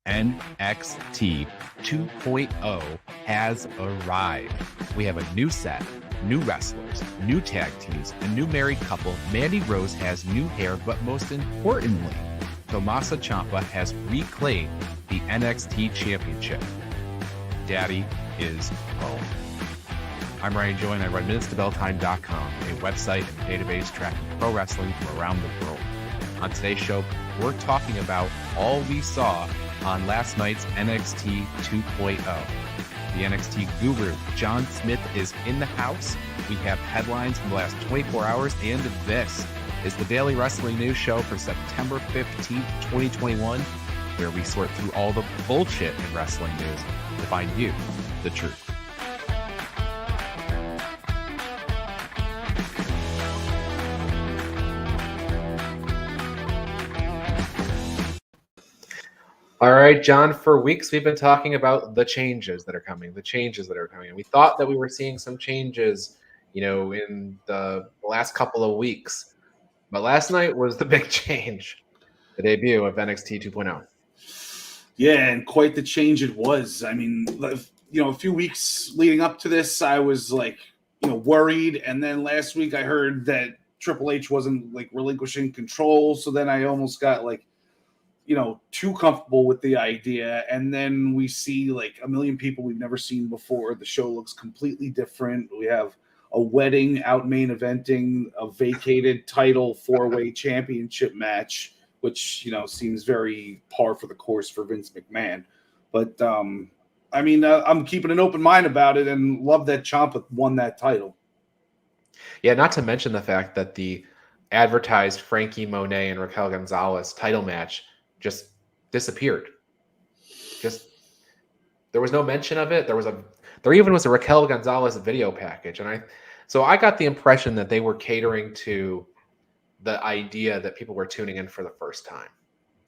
NXT 2.0 has arrived. We have a new set, new wrestlers, new tag teams, a new married couple. Mandy Rose has new hair, but most importantly, Tommaso Ciampa has reclaimed the NXT Championship. Daddy is home. I'm Ryan Joy, and I run MinutesToBellTime.com, a website and database tracking pro wrestling from around the world. On today's show, we're talking about all we saw on last night's NXT 2.0. The NXT Guru John Smith is in the house. We have headlines from the last 24 hours, and this is the Daily Wrestling News Show for September 15th, 2021, where we sort through all the bullshit in wrestling news to find you the truth. All right, John, for weeks we've been talking about the changes that are coming. And we thought that we were seeing some changes, in the last couple of weeks. But last night was the big change, the debut of NXT 2.0. Yeah, and quite the change it was. I mean, a few weeks leading up to this, I was worried. And then last week I heard that Triple H wasn't relinquishing control. So then I almost got too comfortable with the idea. And then we see a million people we've never seen before. The show looks completely different. We have a wedding out main eventing, a vacated title 4-way championship match, which, seems very par for the course for Vince McMahon. But, I'm keeping an open mind about it and love that Ciampa won that title. Yeah, not to mention the fact that the advertised Frankie Monet and Raquel Gonzalez title match just disappeared. There was no mention of it. There even was a Raquel Gonzalez video package, and I got the impression that they were catering to the idea that people were tuning in for the first time,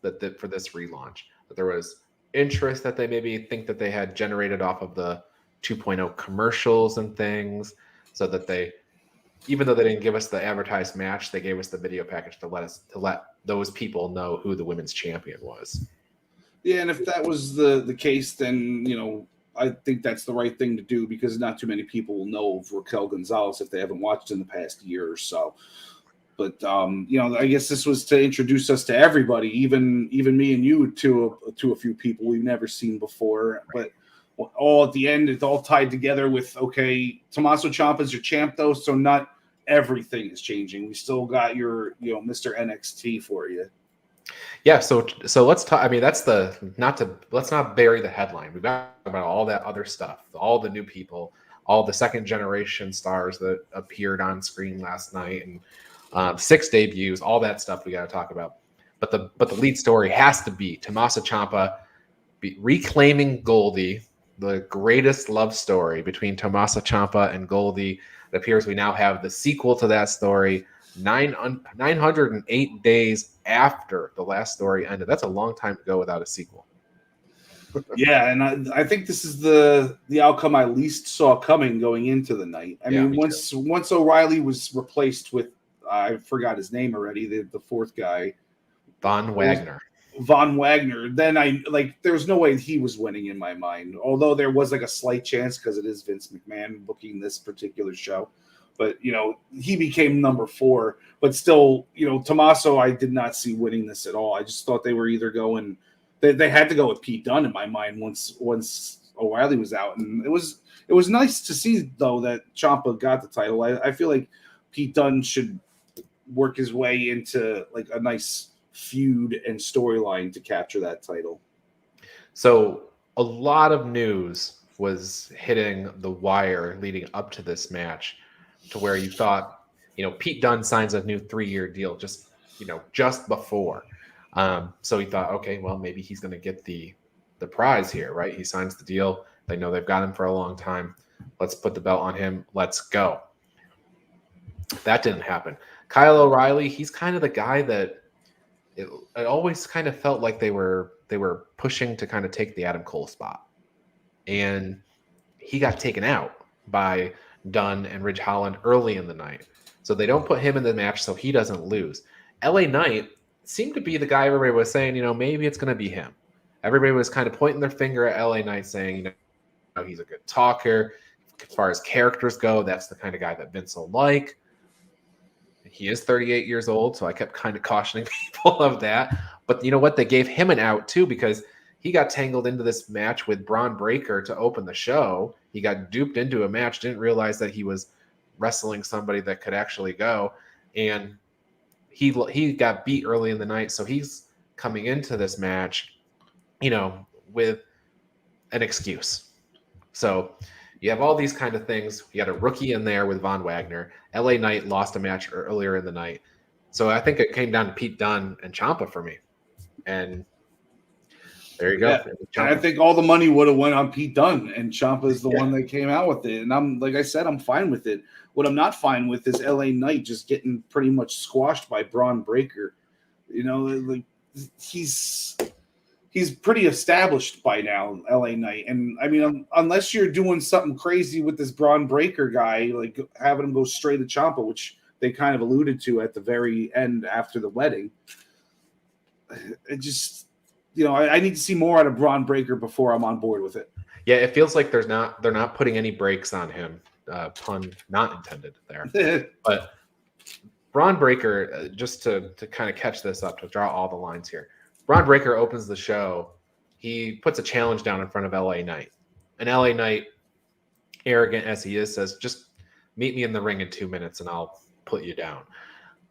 for this relaunch, that there was interest that they maybe think that they had generated off of the 2.0 commercials and things, so that they, even though they didn't give us the advertised match, they gave us the video package to let those people know who the women's champion was. Yeah, and if that was the case, then I think that's the right thing to do, because not too many people will know of Raquel Gonzalez if they haven't watched in the past year or so. But I guess this was to introduce us to everybody, even me and you, to a few people we've never seen before. But all at the end, it's all tied together with, okay, Tommaso Ciampa is your champ, though, so not everything is changing. We still got your Mr. NXT for you. Yeah, so let's talk. I mean, let's not bury the headline. We've got about all that other stuff, all the new people, all the second generation stars that appeared on screen last night, and 6 debuts, all that stuff we got to talk about. But the lead story has to be Tommaso Ciampa reclaiming Goldie, the greatest love story between Tommaso Ciampa and Goldie. It appears we now have the sequel to that story 908 days after the last story ended. That's a long time to go without a sequel. Yeah, and I think this is the outcome I least saw coming going into the night. I mean, once O'Reilly was replaced with, I forgot his name already, the fourth guy. Von Wagner. Then there was no way he was winning in my mind. Although there was a slight chance, because it is Vince McMahon booking this particular show. But, he became number 4. But still, Tommaso, I did not see winning this at all. I just thought they were either going – they had to go with Pete Dunne in my mind once O'Reilly was out. And it was nice to see, though, that Ciampa got the title. I feel like Pete Dunne should work his way into, a nice feud and storyline to capture that title. So a lot of news was hitting the wire leading up to this match, to where you thought, Pete Dunne signs a new 3-year deal just before. So he thought, okay, well, maybe he's going to get the prize here, right? He signs the deal. They know they've got him for a long time. Let's put the belt on him. Let's go. That didn't happen. Kyle O'Reilly, he's kind of the guy that it always kind of felt like they were pushing to kind of take the Adam Cole spot. And he got taken out by Dunn and Ridge Holland early in the night. So they don't put him in the match so he doesn't lose. LA Knight seemed to be the guy everybody was saying, maybe it's going to be him. everybody was kind of pointing their finger at LA Knight saying, he's a good talker. As far as characters go, that's the kind of guy that Vince will like. He is 38 years old, so I kept kind of cautioning people of that. But you know what? They gave him an out too, because he got tangled into this match with Braun Breaker to open the show. He got duped into a match, didn't realize that he was wrestling somebody that could actually go. And he got beat early in the night, so he's coming into this match, with an excuse. So you have all these kind of things. You got a rookie in there with Von Wagner. LA Knight lost a match earlier in the night. So I think it came down to Pete Dunne and Ciampa for me. And there you go. Yeah. And I think all the money would have went on Pete Dunne, and Ciampa is the one that came out with it. And I'm fine with it. What I'm not fine with is LA Knight just getting pretty much squashed by Braun Breaker. He's pretty established by now, LA Knight. And I mean, unless you're doing something crazy with this Braun Breaker guy, like having him go straight to Ciampa, which they kind of alluded to at the very end after the wedding. It just, I need to see more out of Braun Breaker before I'm on board with it. Yeah, it feels like they're not putting any brakes on him. Pun not intended there. But Braun Breaker, just to kind of catch this up, to draw all the lines here. Braun Breaker opens the show. He puts a challenge down in front of LA Knight. And LA Knight, arrogant as he is, says, just meet me in the ring in 2 minutes and I'll put you down.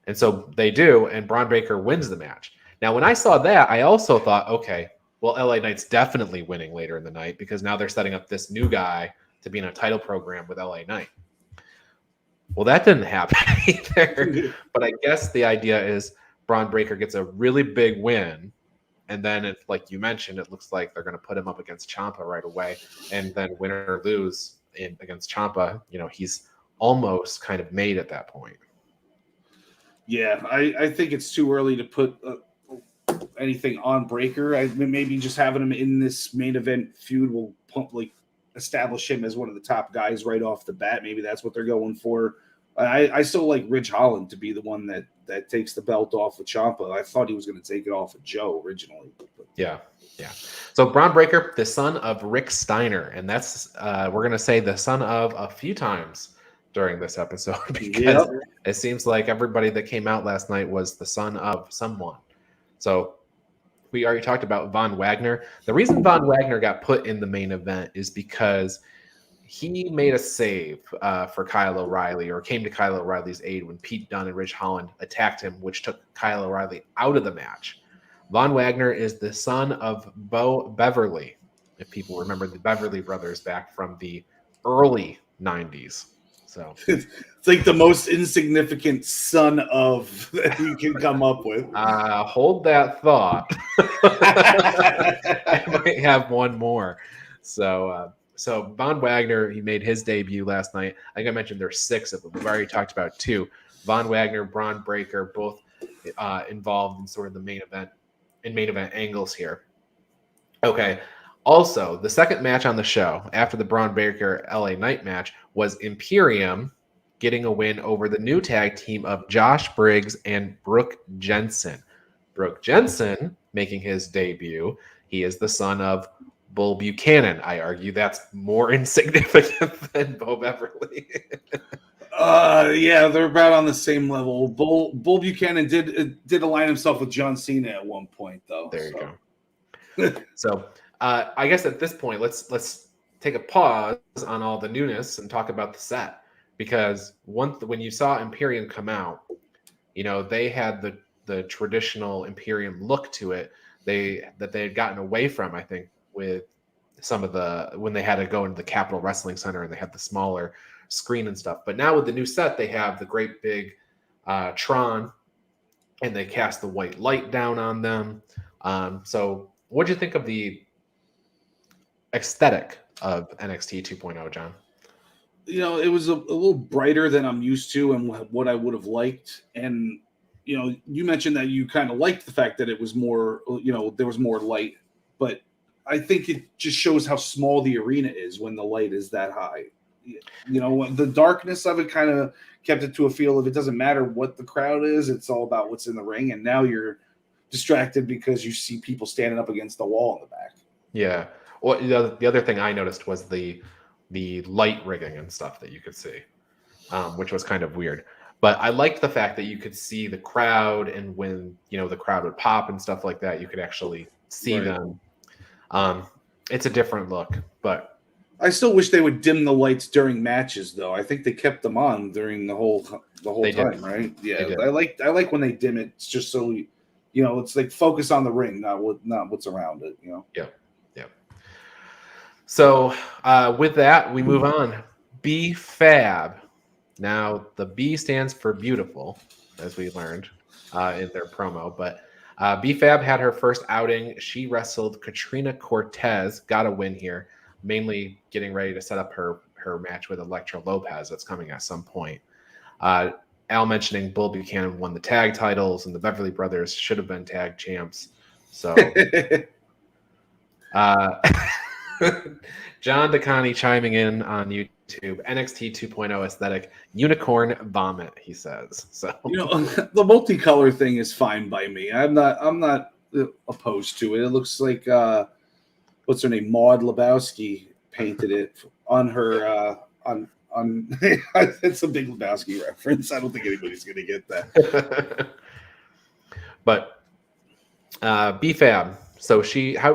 And so they do, and Braun Breaker wins the match. Now, when I saw that, I also thought, okay, well, LA Knight's definitely winning later in the night, because now they're setting up this new guy to be in a title program with LA Knight. Well, that didn't happen either. But I guess the idea is Braun Breaker gets a really big win, and then, like you mentioned, it looks like they're going to put him up against Ciampa right away, and then win or lose against Ciampa, he's almost kind of made at that point. Yeah, I think it's too early to put anything on Breaker. Maybe just having him in this main event feud will establish him as one of the top guys right off the bat. Maybe that's what they're going for. I still like Ridge Holland to be the one that takes the belt off of Ciampa. I thought he was going to take it off of Joe originally. Yeah. So Braun Breaker, the son of Rick Steiner, and that's we're going to say the son of a few times during this episode, because it seems like everybody that came out last night was the son of someone. So we already talked about Von Wagner. The reason Von Wagner got put in the main event is because he made a save for Kyle O'Reilly, or came to Kyle O'Reilly's aid when Pete Dunne and Ridge Holland attacked him, which took Kyle O'Reilly out of the match. Von Wagner is the son of Bo Beverly, if people remember the Beverly brothers back from the early 90s. So it's like the most insignificant son of that you can come up with. Hold that thought. I might have one more. So Von Wagner, he made his debut last night. Like I mentioned, there's 6 of them. We've already talked about 2. Von Wagner, Braun Breaker, both involved in sort of the main event angles here. Okay. Also, the second match on the show after the Braun Breaker LA Knight match was Imperium getting a win over the new tag team of Josh Briggs and Brooke Jensen. Brooke Jensen making his debut. He is the son of Bull Buchanan. I argue that's more insignificant than Bo Beverly. Yeah, they're about on the same level. Bull Buchanan did align himself with John Cena at one point, though. There you go. So I guess at this point, let's take a pause on all the newness and talk about the set, because when you saw Imperium come out, they had the traditional Imperium look to it. They had gotten away from, I think, with some of when they had to go into the Capitol Wrestling Center and they had the smaller screen and stuff. But now with the new set, they have the great big Tron, and they cast the white light down on them. So what do you think of the aesthetic of NXT 2.0, John? It was a little brighter than I'm used to and what I would have liked. And, you mentioned that you kind of liked the fact that it was more, there was more light. But I think it just shows how small the arena is when the light is that high. The darkness of it kind of kept it to a feel of it doesn't matter what the crowd is. It's all about what's in the ring. And now you're distracted because you see people standing up against the wall in the back. Yeah. Well, the other thing I noticed was the light rigging and stuff that you could see, which was kind of weird. But I liked the fact that you could see the crowd, and when the crowd would pop and stuff like that, you could actually see them. It's a different look, but I still wish they would dim the lights during matches, though. I think they kept them on during the whole time, right? Yeah, I like when they dim it. It's just so it's like focus on the ring, not what's around it. Yeah. So with that, we move on. B-Fab. Now, the B stands for beautiful, as we learned in their promo. But B-Fab had her first outing. She wrestled Katrina Cortez, got a win here, mainly getting ready to set up her match with Elektra Lopez that's coming at some point. Al mentioning Bull Buchanan won the tag titles, and the Beverly Brothers should have been tag champs. So... John DeConnie chiming in on YouTube. NXT 2.0 aesthetic, unicorn vomit, he says. So the multicolor thing is fine by me. I'm not opposed to it. It looks like what's her name, Maud Lebowski painted it on her on it's a big Lebowski reference. I don't think anybody's gonna get that. But B-Fab. So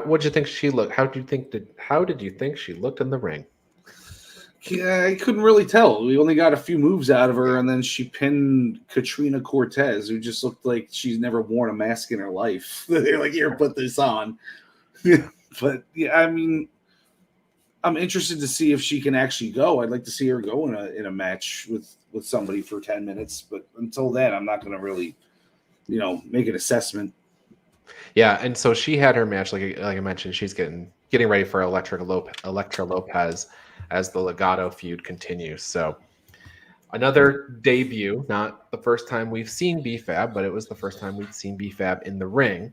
what did you think she looked? How did you think she looked in the ring? Yeah, I couldn't really tell. We only got a few moves out of her, and then she pinned Katrina Cortez, who just looked like she's never worn a mask in her life. They're like, "Here, put this on." But yeah, I mean, I'm interested to see if she can actually go. I'd like to see her go in a match with somebody for 10 minutes. But until then, I'm not going to really, make an assessment. Yeah, and so she had her match, like I mentioned, she's getting ready for Elektra Lopez as the Legato feud continues. So another debut, not the first time we've seen B-Fab, but it was the first time we've seen B-Fab in the ring.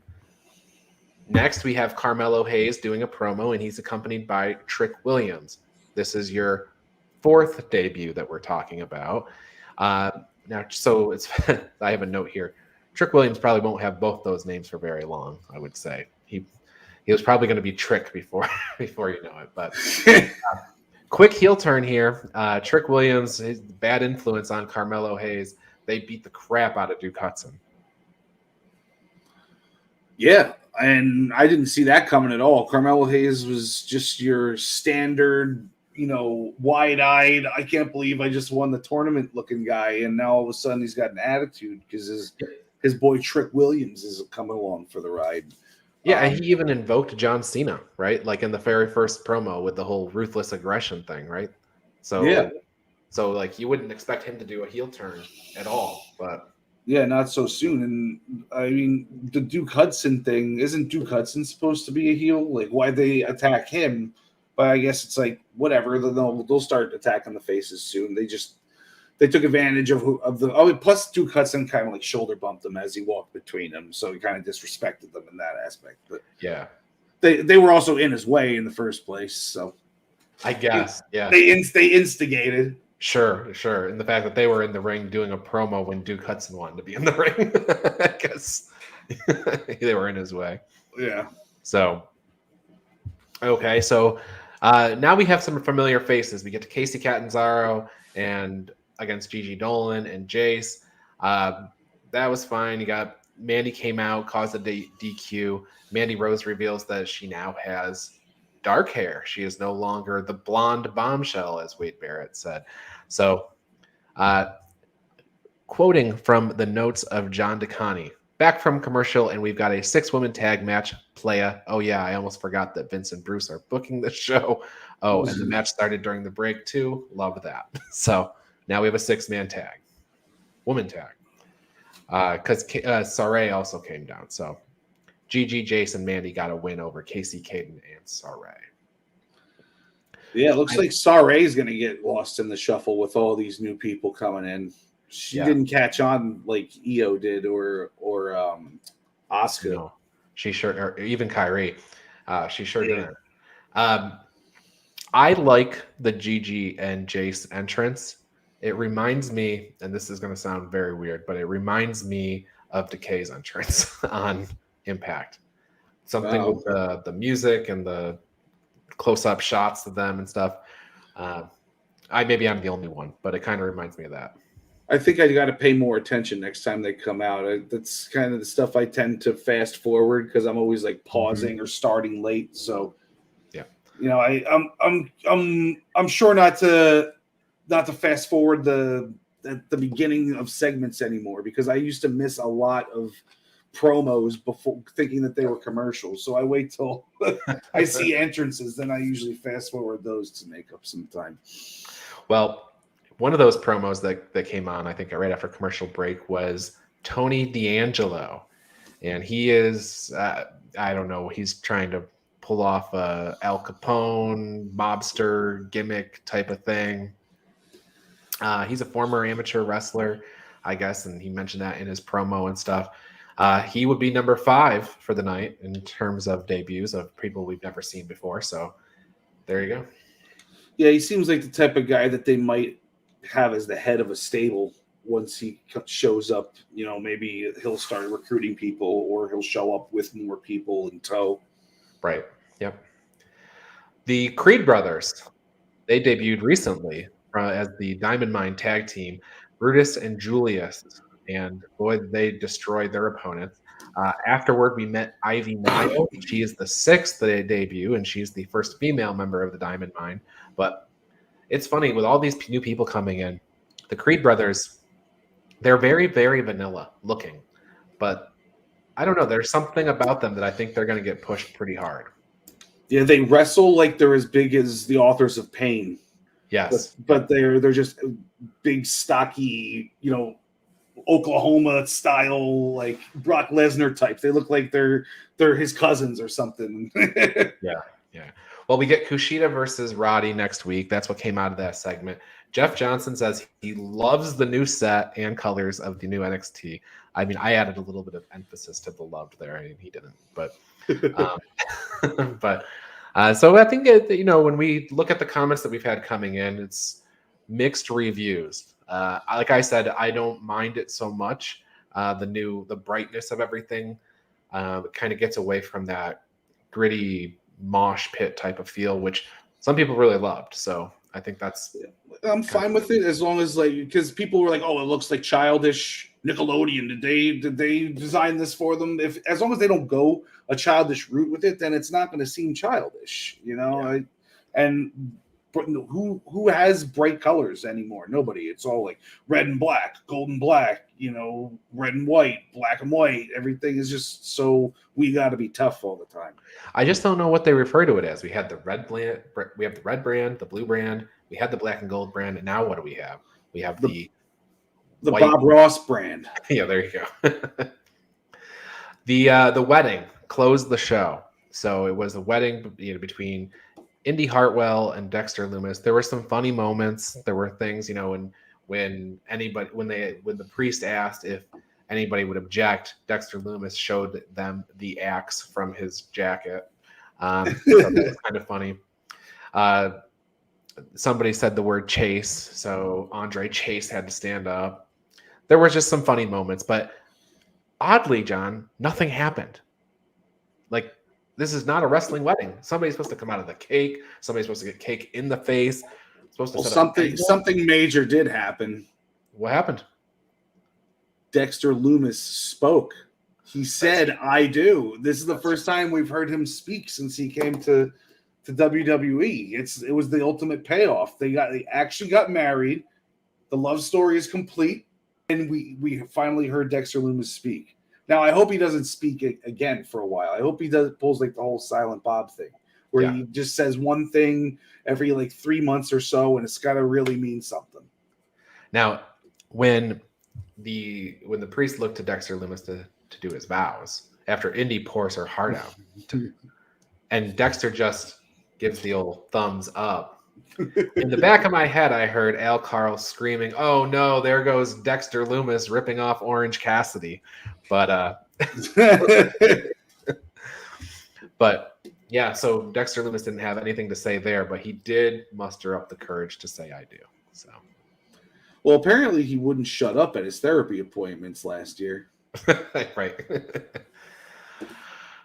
Next, we have Carmelo Hayes doing a promo, and he's accompanied by Trick Williams. This is your fourth debut that we're talking about. Now, so it's I have a note here. Trick Williams probably won't have both those names for very long, I would say. He was probably going to be Trick before you know it. But quick heel turn here. Trick Williams, his bad influence on Carmelo Hayes. They beat the crap out of Duke Hudson. Yeah, and I didn't see that coming at all. Carmelo Hayes was just your standard, wide-eyed, I can't believe I just won the tournament looking guy, and now all of a sudden he's got an attitude because his boy Trick Williams is coming along for the ride. Yeah, and he even invoked John Cena, right? Like in the very first promo with the whole ruthless aggression thing, right? So yeah. So like you wouldn't expect him to do a heel turn at all, but yeah, not so soon. And I mean, the Duke Hudson thing, isn't Duke Hudson supposed to be a heel? Like, why'd they attack him? But I guess it's like whatever. They'll start attacking the faces soon. They took advantage plus Duke Hudson kind of like shoulder bumped him as he walked between them, so he kind of disrespected them in that aspect. But yeah, they were also in his way in the first place, so I guess they instigated. Sure, and the fact that they were in the ring doing a promo when Duke Hudson wanted to be in the ring, I guess they were in his way. Yeah. So okay, so now we have some familiar faces. We get to Casey Catanzaro and against Gigi Dolan and Jace. That was fine. You got Mandy came out, caused a DQ. Mandy Rose reveals that she now has dark hair. She is no longer the blonde bombshell, as Wade Barrett said. So, quoting from the notes of John DeConnie, back from commercial, and we've got a 6-woman tag match. Playa. Oh, yeah, I almost forgot that Vince and Bruce are booking the show. Oh, and the match started during the break, too. Love that. So, now we have a 6-man tag. Woman tag. Because Saray also came down. So, Gigi, Jason, Mandy got a win over Casey, Caden, and Saray. Yeah, it looks like Saray's going to get lost in the shuffle with all these new people coming in. She didn't catch on like Io did or Asuka. No, she sure, or even Kyrie. She sure didn't. I like the Gigi and Jace entrance. It reminds me, and this is going to sound very weird, but it reminds me of Decay's entrance on Impact. Something with the music and the close-up shots of them and stuff. Maybe I'm the only one, but it kind of reminds me of that. I think I got to pay more attention next time they come out. That's kind of the stuff I tend to fast forward because I'm always like pausing or starting late. So, yeah, I'm sure not to fast forward the beginning of segments anymore because I used to miss a lot of promos before thinking that they were commercials. So I wait till I see entrances, then I usually fast forward those to make up some time. Well, one of those promos that came on, I think right after commercial break, was Tony D'Angelo. And he is, I don't know, he's trying to pull off a Al Capone mobster gimmick type of thing. He's a former amateur wrestler, I guess, and he mentioned that in his promo and stuff. He would be number 5 for the night in terms of debuts of people we've never seen before. So there you go. Yeah, he seems like the type of guy that they might have as the head of a stable once he shows up. You know, maybe he'll start recruiting people or he'll show up with more people in tow. Right. Yep. The Creed brothers, they debuted recently as the Diamond Mine tag team, Brutus and Julius. And boy, they destroyed their opponents. Afterward, we met Ivy Nile. She is the 6th debut, and she's the first female member of the Diamond Mine. But it's funny, with all these new people coming in, the Creed brothers, they're very, very vanilla looking. But I don't know. There's something about them that I think they're going to get pushed pretty hard. Yeah, they wrestle like they're as big as the Authors of Pain. Yes. But they're just big, stocky, Oklahoma style, like Brock Lesnar types. They look like they're his cousins or something. Yeah. Well, we get Kushida versus Roddy next week. That's what came out of that segment. Jeff Johnson says he loves the new set and colors of the new NXT. I mean, I added a little bit of emphasis to the loved there. I mean, he didn't, but so I think when we look at the comments that we've had coming in, it's mixed reviews. Like I said, I don't mind it so much. The brightness of everything kind of gets away from that gritty mosh pit type of feel, which some people really loved. So I think I'm fine with it as long as because people were like, oh, it looks like childish Nickelodeon. Did they design this for them? As long as they don't go a childish route with it, then it's not going to seem childish, Yeah. But who has bright colors anymore? Nobody. It's all like red and black, gold and black, red and white, black and white. Everything is just so we got to be tough all the time. I just don't know what they refer to it as. We had the red brand, we have the red brand, the blue brand, we had the black and gold brand, and now what do we have? We have the Bob Ross brand. Yeah, there you go. The wedding closed the show. So it was a wedding between Indy Hartwell and Dexter Lumis. There were some funny moments. There were things, when the priest asked if anybody would object, Dexter Lumis showed them the axe from his jacket. So that was kind of funny. Somebody said the word Chase, so Andre Chase had to stand up. There were just some funny moments, but oddly, John, nothing happened. Like, this is not a wrestling wedding. Somebody's supposed to come out of the cake. Somebody's supposed to get cake in the face. Something major did happen. What happened? Dexter Lumis spoke. He said, "I do." This is the first time we've heard him speak since he came to WWE. It was the ultimate payoff. They actually got married. The love story is complete, and we finally heard Dexter Lumis speak. Now, I hope he doesn't speak again for a while. I hope he pulls like the whole Silent Bob thing, where he just says one thing every 3 months or so, and it's got to really mean something. Now, when the priest looked to Dexter Lumis to do his vows, after Indy pours her heart out, and Dexter just gives the old thumbs up. In the back of my head, I heard Al Carl screaming, "Oh no, there goes Dexter Lumis ripping off Orange Cassidy." But yeah, so Dexter Lumis didn't have anything to say there, but he did muster up the courage to say "I do." So, well, apparently he wouldn't shut up at his therapy appointments last year. Right.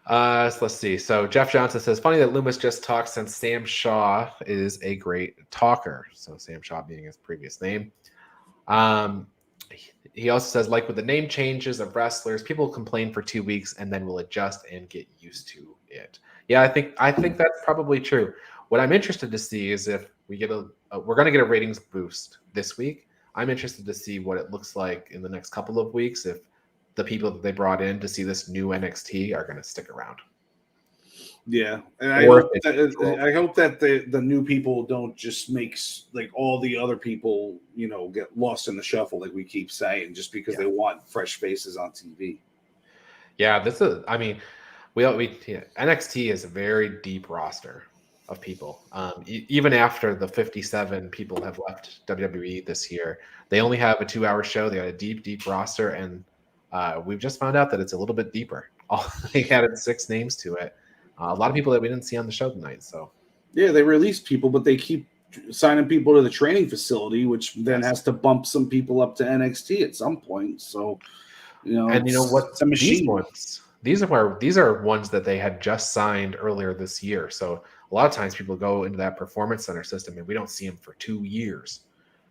So let's see. So Jeff Johnson says, funny that Loomis just talks since Sam Shaw is a great talker. So Sam Shaw being his previous name. He also says, like with the name changes of wrestlers, people complain for 2 weeks and then will adjust and get used to it. Yeah, I think that's probably true. What I'm interested to see is if we get we're going to get a ratings boost this week. I'm interested to see what it looks like in the next couple of weeks if the people that they brought in to see this new NXT are going to stick around. Yeah, and I hope that the new people don't just make like all the other people, get lost in the shuffle, like we keep saying, just because they want fresh faces on TV. Yeah, NXT is a very deep roster of people. Even after the 57 people have left WWE this year, they only have a 2-hour show. They got a deep roster, and we've just found out that it's a little bit deeper. They added 6 names to it. A lot of people that we didn't see on the show tonight. So yeah, they released people, but they keep signing people to the training facility, which then has to bump some people up to NXT at some point. So, and it's a machine. These are ones that they had just signed earlier this year. So a lot of times people go into that performance center system and we don't see them for 2 years.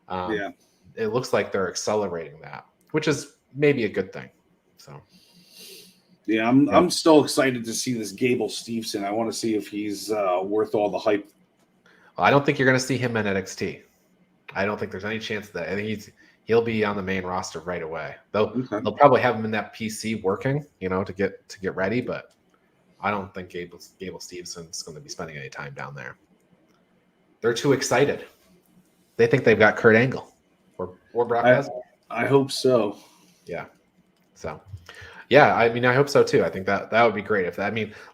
It looks like they're accelerating that, which is maybe a good thing. So. Yeah, I'm still excited to see this Gable Steveson. I want to see if he's worth all the hype. Well, I don't think you're going to see him in NXT. I don't think there's any chance that. I think he'll be on the main roster right away. They'll probably have him in that PC working, to get ready. But I don't think Gable Stevenson's going to be spending any time down there. They're too excited. They think they've got Kurt Angle or Brock Lesnar. I hope so. Yeah. So. Yeah, I hope so too. I think that would be great.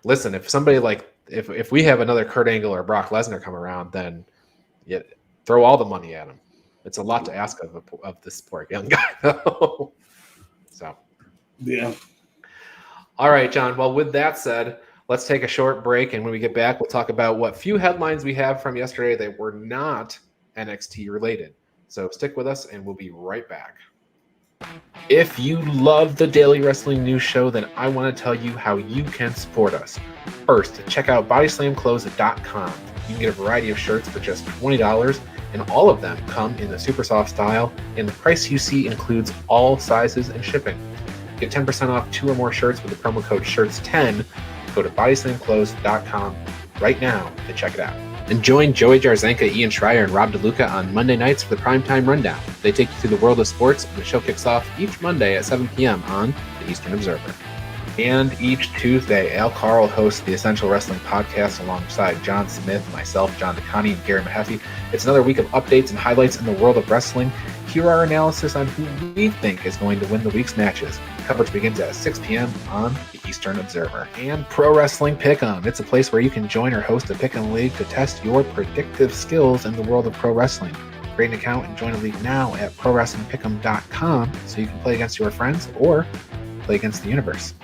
Listen, if somebody if we have another Kurt Angle or Brock Lesnar come around, then throw all the money at him. It's a lot to ask of this poor young guy, though. So, yeah. All right, John. Well, with that said, let's take a short break, and when we get back, we'll talk about what few headlines we have from yesterday that were not NXT related. So stick with us, and we'll be right back. If you love the Daily Wrestling News Show, then I want to tell you how you can support us. First, check out bodyslamclothes.com. You can get a variety of shirts for just $20, and all of them come in the super soft style, and the price you see includes all sizes and shipping. Get 10% off 2 or more shirts with the promo code SHIRTS10. Go to bodyslamclothes.com right now to check it out. And join Joey Jarzenka, Ian Schreier, and Rob DeLuca on Monday nights for the Primetime Rundown. They take you through the world of sports, and the show kicks off each Monday at 7 p.m. on the Eastern Observer. And each Tuesday, Al Carl hosts the Essential Wrestling Podcast alongside John Smith, myself, John DeConnie, and Gary Mahaffey. It's another week of updates and highlights in the world of wrestling. Here are our analysis on who we think is going to win the week's matches. Coverage begins at 6 p.m. on the Eastern Observer. And Pro Wrestling Pick'em. It's a place where you can join or host a Pick'em League to test your predictive skills in the world of pro wrestling. Create an account and join a league now at ProWrestlingPick'em.com so you can play against your friends or play against the universe.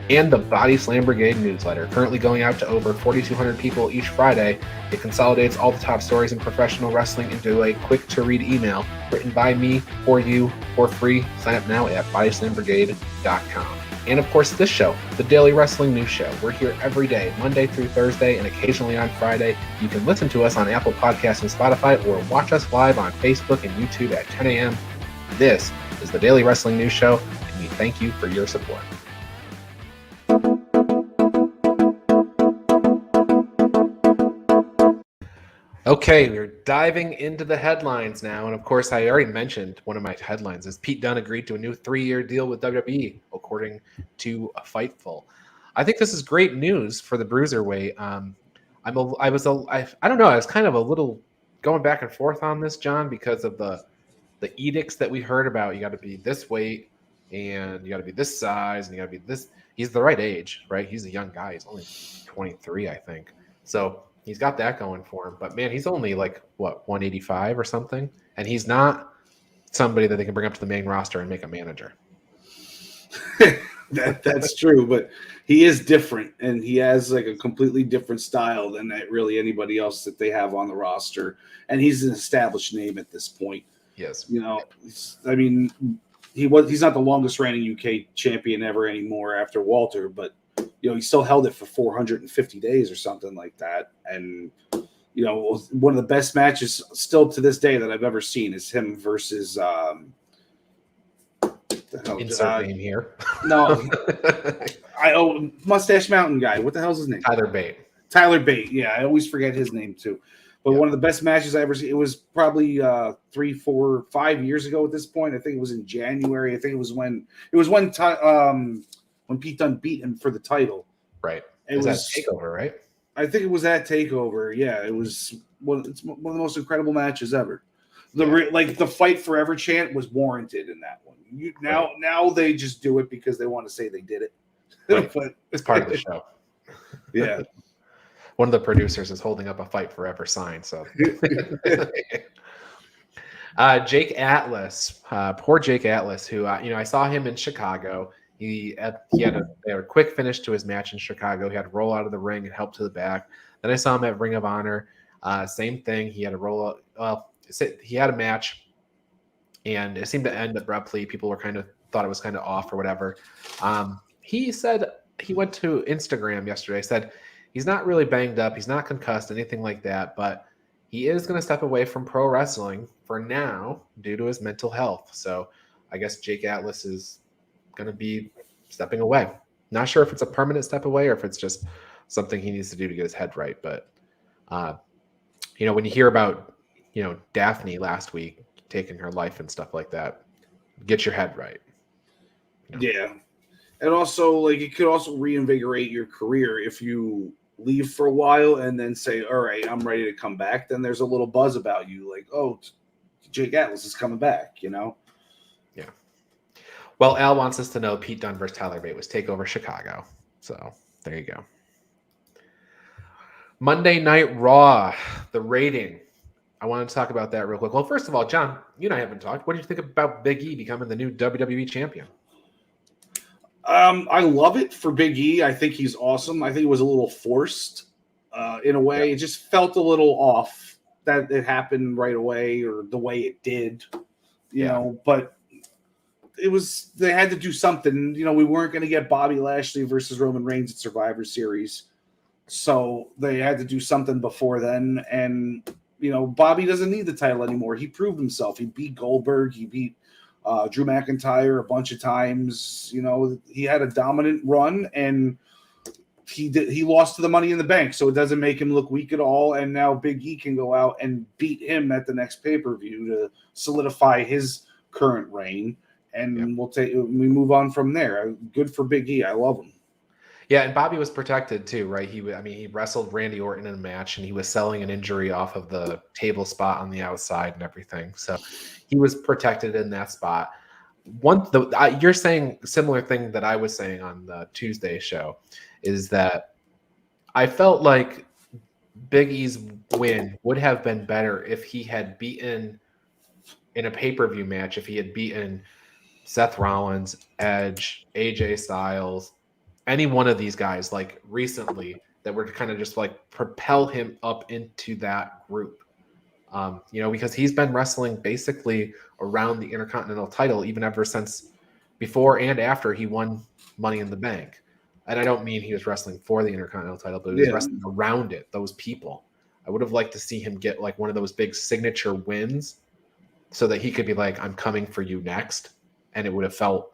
And the Body Slam Brigade newsletter, currently going out to over 4,200 people each Friday. It consolidates all the top stories in professional wrestling into a quick-to-read email written by me for you for free. Sign up now at bodyslambrigade.com. And of course, this show, the Daily Wrestling News Show. We're here every day, Monday through Thursday, and occasionally on Friday. You can listen to us on Apple Podcasts and Spotify, or watch us live on Facebook and YouTube at 10 a.m. This is the Daily Wrestling News Show, and we thank you for your support. Okay, we're diving into the headlines now. And of course, I already mentioned one of my headlines is Pete Dunne agreed to a new 3-year deal with WWE, according to Fightful. I think this is great news for the Bruiserweight. I don't know. I was kind of a little going back and forth on this, John, because of the edicts that we heard about. You got to be this weight and you got to be this size and you got to be this. He's the right age, right? He's a young guy. He's only 23, I think. So he's got that going for him. But, man, he's only 185 or something. And he's not somebody that they can bring up to the main roster and make a manager. That's true, but he is different, and he has a completely different style than really anybody else that they have on the roster. And he's an established name at this point. Yes. He's not the longest reigning UK champion ever anymore after Walter, but he still held it for 450 days or something like that. And, it was one of the best matches still to this day that I've ever seen is him versus insert name here. No, Mustache Mountain guy. What the hell's his name? Tyler Bate. Tyler Bate. Yeah, I always forget his name too. But one of the best matches I ever seen. It was probably 3, 4, 5 years ago at this point. I think it was in January. I think it was when Pete Dunne beat him for the title. Right. It was that TakeOver, right? I think it was that TakeOver. Yeah, it was it's one of the most incredible matches ever. The fight forever chant was warranted in that one. Now they just do it because they want to say they did it. Right. But it's part of the show. Yeah. One of the producers is holding up a fight forever sign. So Jake Atlas, poor Jake Atlas, who I saw him in Chicago. He had a quick finish to his match in Chicago. He had to roll out of the ring and help to the back. Then I saw him at Ring of Honor. Same thing. He had to roll out. Well, he had a match, and it seemed to end abruptly. People were thought it was kind of off or whatever. He said he went to Instagram yesterday. Said he's not really banged up. He's not concussed, anything like that. But he is going to step away from pro wrestling for now due to his mental health. So I guess Jake Atlas is going to be stepping away. Not sure if it's a permanent step away or if it's just something he needs to do to get his head right. But, when you hear about, Daphne last week taking her life and stuff like that, get your head right. Yeah. And also, it could also reinvigorate your career if you leave for a while and then say, all right, I'm ready to come back. Then there's a little buzz about you. Like, oh, Jake Atlas is coming back, Yeah. Well, Al wants us to know Pete Dunne versus Tyler Bate was TakeOver Chicago. So there you go. Monday Night Raw, the rating. I want to talk about that real quick. Well, first of all, John, you and I haven't talked. What do you think about Big E becoming the new WWE champion? I love it for Big E. I think he's awesome. I think it was a little forced in a way. Yeah. It just felt a little off that it happened right away or the way it did, but they had to do something. We weren't going to get Bobby Lashley versus Roman Reigns at Survivor Series. So they had to do something before then. And, Bobby doesn't need the title anymore. He proved himself. He beat Goldberg. He beat Drew McIntyre a bunch of times. He had a dominant run and he lost to the Money in the Bank. So it doesn't make him look weak at all. And now Big E can go out and beat him at the next pay-per-view to solidify his current reign. And we move on from there. Good for Big E. I love him. Yeah, and Bobby was protected too, right? He wrestled Randy Orton in a match, and he was selling an injury off of the table spot on the outside and everything. So he was protected in that spot. You're saying a similar thing that I was saying on the Tuesday show is that I felt like Big E's win would have been better if he had beaten in a pay-per-view match, if he had beaten Seth Rollins, Edge, AJ Styles, any one of these guys recently that were to kind of just propel him up into that group. Because he's been wrestling basically around the Intercontinental title even ever since before and after he won Money in the Bank. And I don't mean he was wrestling for the Intercontinental title, but he was wrestling around it, those people. I would have liked to see him get one of those big signature wins so that he could be I'm coming for you next. And it would have felt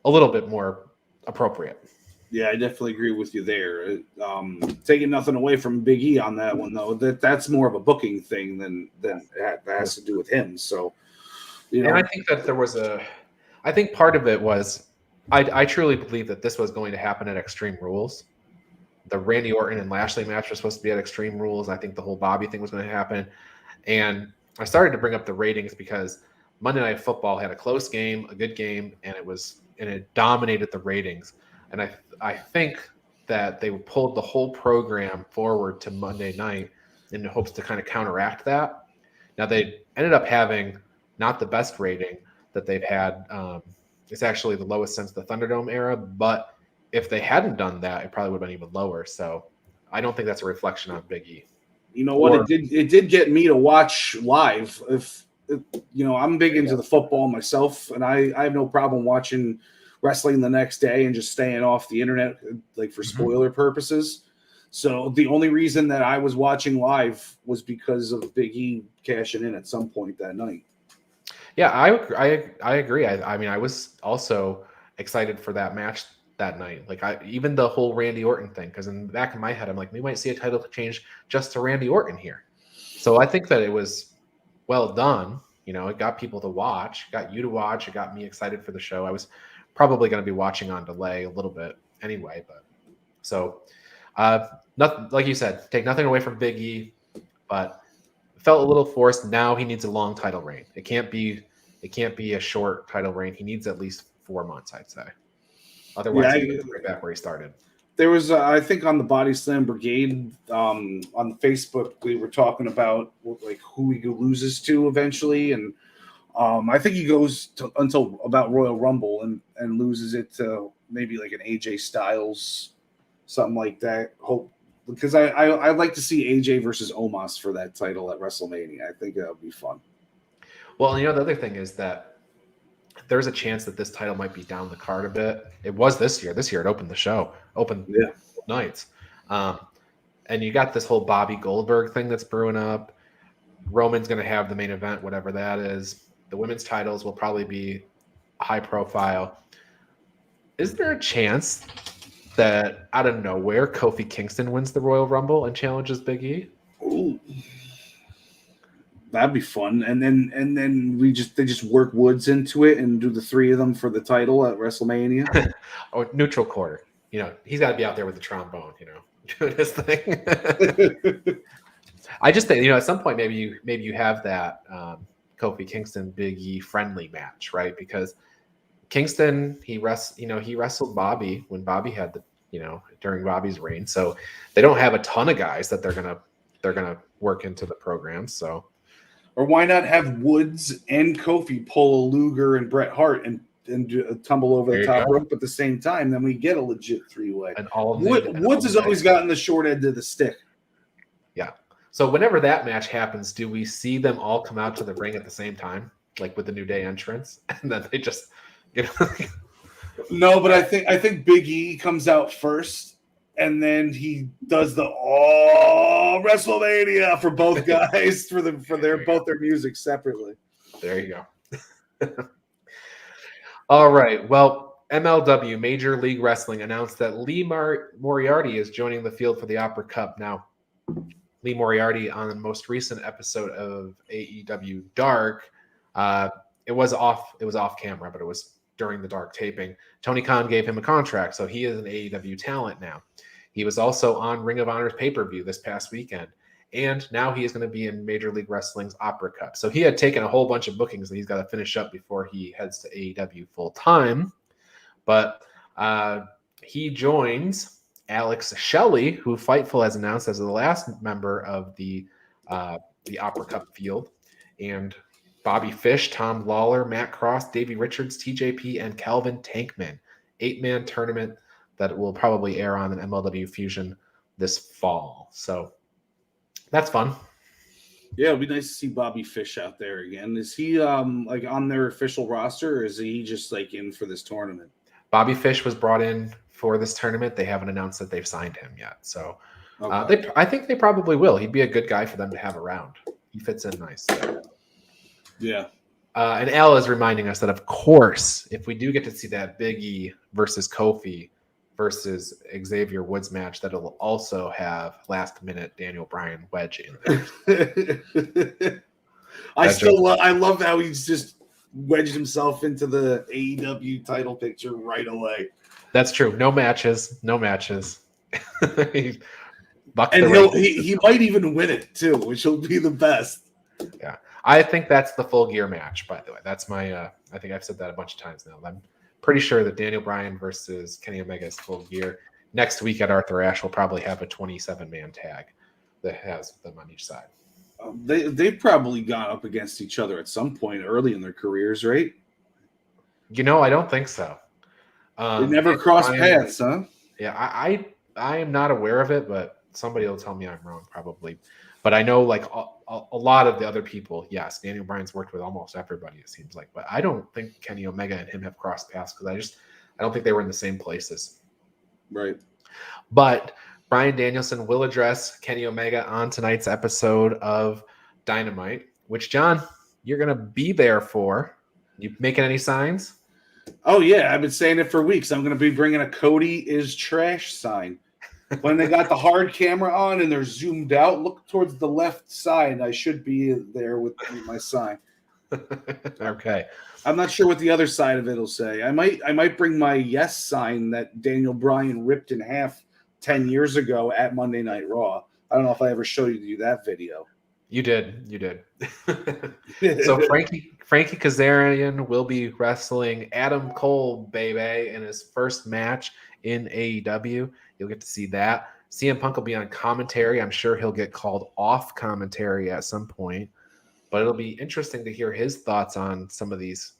a little bit more appropriate. Yeah, I definitely agree with you there. Taking nothing away from Big E on that one, though. That's more of a booking thing than that has to do with him. So, And I think that I think part of it was, I truly believe that this was going to happen at Extreme Rules. The Randy Orton and Lashley match was supposed to be at Extreme Rules. I think the whole Bobby thing was going to happen. And I started to bring up the ratings because Monday Night Football had a close game, a good game, and it dominated the ratings. And I think that they pulled the whole program forward to Monday night in hopes to kind of counteract that. Now they ended up having not the best rating that they've had. It's actually the lowest since the Thunderdome era, but if they hadn't done that, it probably would have been even lower. So I don't think that's a reflection on Big E. You know what? It did get me to watch live. I'm big into the football myself, and I have no problem watching wrestling the next day and just staying off the internet, like for spoiler purposes. So the only reason that I was watching live was because of Big E cashing in at some point that night. Yeah, I agree. I mean, I was also excited for that match that night. Like even the whole Randy Orton thing, because in the back of my head, I'm like, we might see a title change just to Randy Orton here. So I think that it was well done. You know, it got people to watch, got you to watch, it got me excited for the show. I was probably going to be watching on delay a little bit anyway, but so nothing, like you said, take nothing away from Big E, but it felt a little forced. Now he needs a long title reign. It can't be a short title reign. He needs at least 4 months, I'd say. Otherwise, he goes right back where he started. There was, I think, on the Body Slam Brigade on Facebook, we were talking about like who he loses to eventually, and I think he goes until about Royal Rumble and loses it to maybe like an AJ Styles, something like that. Because I'd like to see AJ versus Omos for that title at WrestleMania. I think that would be fun. Well, you know, the other thing is that there's a chance that this title might be down the card a bit. It was this year. This year it opened the show, nights. And you got this whole Bobby Goldberg thing that's brewing up. Roman's going to have the main event, whatever that is. The women's titles will probably be high profile. Is there a chance that out of nowhere Kofi Kingston wins the Royal Rumble and challenges Big E? Ooh. That'd be fun. And then they just work Woods into it and do the 3 of them for the title at WrestleMania. Or neutral quarter. You know, he's got to be out there with the trombone, you know, doing his thing. I just think, you know, at some point maybe you have that Kofi Kingston Big E friendly match, right? Because Kingston, he wrestled Bobby when Bobby had during Bobby's reign. So they don't have a ton of guys that they're gonna work into the program. So, or why not have Woods and Kofi pull a Luger and Bret Hart and tumble over the top rope at the same time? Then we get a legit 3-way. Woods has always gotten the short end of the stick. Yeah. So whenever that match happens, do we see them all come out to the ring at the same time, like with the New Day entrance, and then they just, you know? No, but I think Big E comes out first, and then he does the WrestleMania for both guys for both their music separately. There you go. All right. Well, MLW, Major League Wrestling, announced that Lee Moriarty is joining the field for the Opera Cup. Now, Lee Moriarty on the most recent episode of AEW Dark, it was off camera, but it was during the Dark taping. Tony Khan gave him a contract, so he is an AEW talent now. He was also on Ring of Honor's pay-per-view this past weekend, and now he is going to be in Major League Wrestling's Opera Cup. So he had taken a whole bunch of bookings that he's got to finish up before he heads to AEW full-time. But he joins Alex Shelley, who Fightful has announced as the last member of the Opera Cup field, and Bobby Fish, Tom Lawler, Matt Cross, Davey Richards, TJP, and Calvin Tankman. 8-man tournament that will probably air on an MLW Fusion this fall. So that's fun. Yeah, it'll be nice to see Bobby Fish out there again. Is he like on their official roster, or is he just like in for this tournament? Bobby Fish was brought in for this tournament. They haven't announced that they've signed him yet. So I think they probably will. He'd be a good guy for them to have around. He fits in nice there. Yeah. And Al is reminding us that, of course, if we do get to see that Big E versus Kofi versus Xavier Woods match, that it'll also have last-minute Daniel Bryan wedge in there. I love how he's just wedged himself into the AEW title picture right away. That's true. No matches. He might even win it too, which will be the best. Yeah. I think that's the Full Gear match, by the way. That's my I think I've said that a bunch of times now. I'm pretty sure that Daniel Bryan versus Kenny Omega is Full Gear. Next week at Arthur Ashe, we'll probably have a 27-man tag that has them on each side. They've probably gone up against each other at some point early in their careers, right? You know, I don't think so. They never crossed paths, huh? Yeah, I am not aware of it, but somebody will tell me I'm wrong probably. But I know, like, a lot of the other people, yes, Daniel Bryan's worked with almost everybody, it seems like. But I don't think Kenny Omega and him have crossed paths because I don't think they were in the same places. Right. But Bryan Danielson will address Kenny Omega on tonight's episode of Dynamite, which, John, you're going to be there for. You making any signs? Oh, yeah. I've been saying it for weeks. I'm going to be bringing a Cody is trash sign. When they got the hard camera on and they're zoomed out, look towards the left side. I should be there with my sign. Okay. I'm not sure what the other side of it will say. I might bring my yes sign that Daniel Bryan ripped in half 10 years ago at Monday Night Raw. I don't know if I ever showed you that video. You did. So Frankie Kazarian will be wrestling Adam Cole, baby, in his first match in AEW. You'll get to see that. CM Punk will be on commentary. I'm sure he'll get called off commentary at some point, but it'll be interesting to hear his thoughts on some of these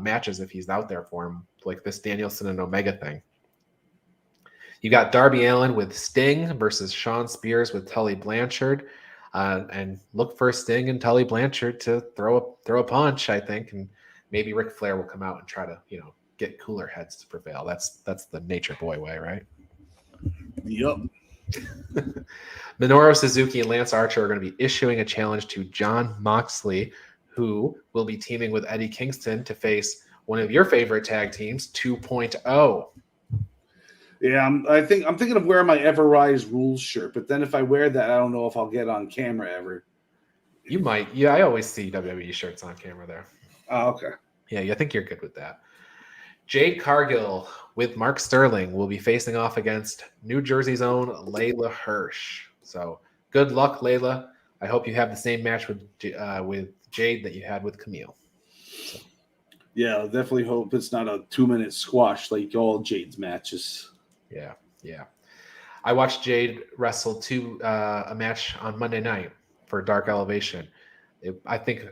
matches if he's out there for him, like this Danielson and Omega thing. You got Darby Allin with Sting versus Shawn Spears with Tully Blanchard. And look for Sting and Tully Blanchard to throw a punch, I think, and maybe Ric Flair will come out and try to, get cooler heads to prevail. That's the Nature Boy way, right? Yep. Minoru Suzuki and Lance Archer are going to be issuing a challenge to Jon Moxley, who will be teaming with Eddie Kingston to face one of your favorite tag teams, 2.0. Yeah, I'm thinking of wearing my Ever Rise Rules shirt, but then if I wear that, I don't know if I'll get on camera ever. You might. Yeah, I always see WWE shirts on camera there. Oh, okay. Yeah, I think you're good with that. Jade Cargill with Mark Sterling will be facing off against New Jersey's own Layla Hirsch. So good luck, Layla. I hope you have the same match with Jade that you had with Camille. So. Yeah, I'll definitely hope it's not a 2-minute squash like all Jade's matches. Yeah. I watched Jade wrestle a match on Monday night for Dark Elevation. I think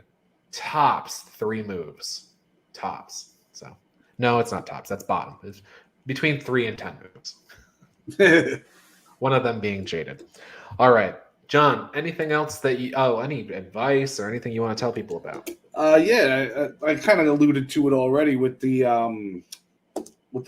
tops 3 moves. Tops. So no, it's not tops. That's bottom. It's between 3 and 10 moves. One of them being Jaded. All right, John. Anything else that any advice or anything you want to tell people about? Yeah, I kind of alluded to it already with the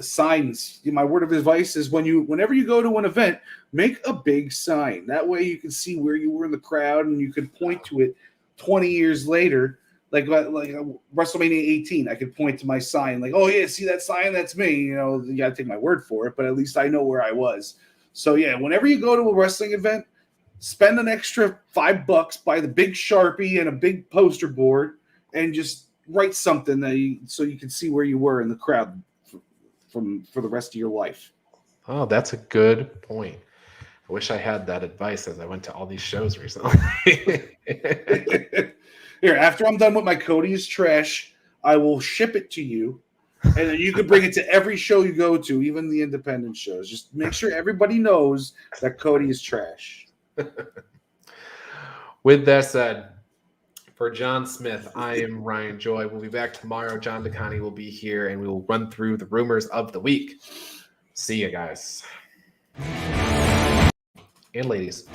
signs. My word of advice is whenever you go to an event, make a big sign. That way you can see where you were in the crowd and you can point to it 20 years later. Like WrestleMania 18, I could point to my sign like, oh yeah, see that sign? That's me. You got to take my word for it, but at least I know where I was. So yeah, whenever you go to a wrestling event, spend an extra $5, buy the big Sharpie and a big poster board, and just write something so you can see where you were in the crowd for the rest of your life. Oh, that's a good point. I wish I had that advice as I went to all these shows recently. Here, after I'm done with my Cody is trash, I will ship it to you, and then you can bring it to every show you go to, even the independent shows. Just make sure everybody knows that Cody is trash. With that said, for John Smith, I am Ryan Joy. We'll be back tomorrow. John DeConnie will be here, and we will run through the rumors of the week. See you guys. And ladies.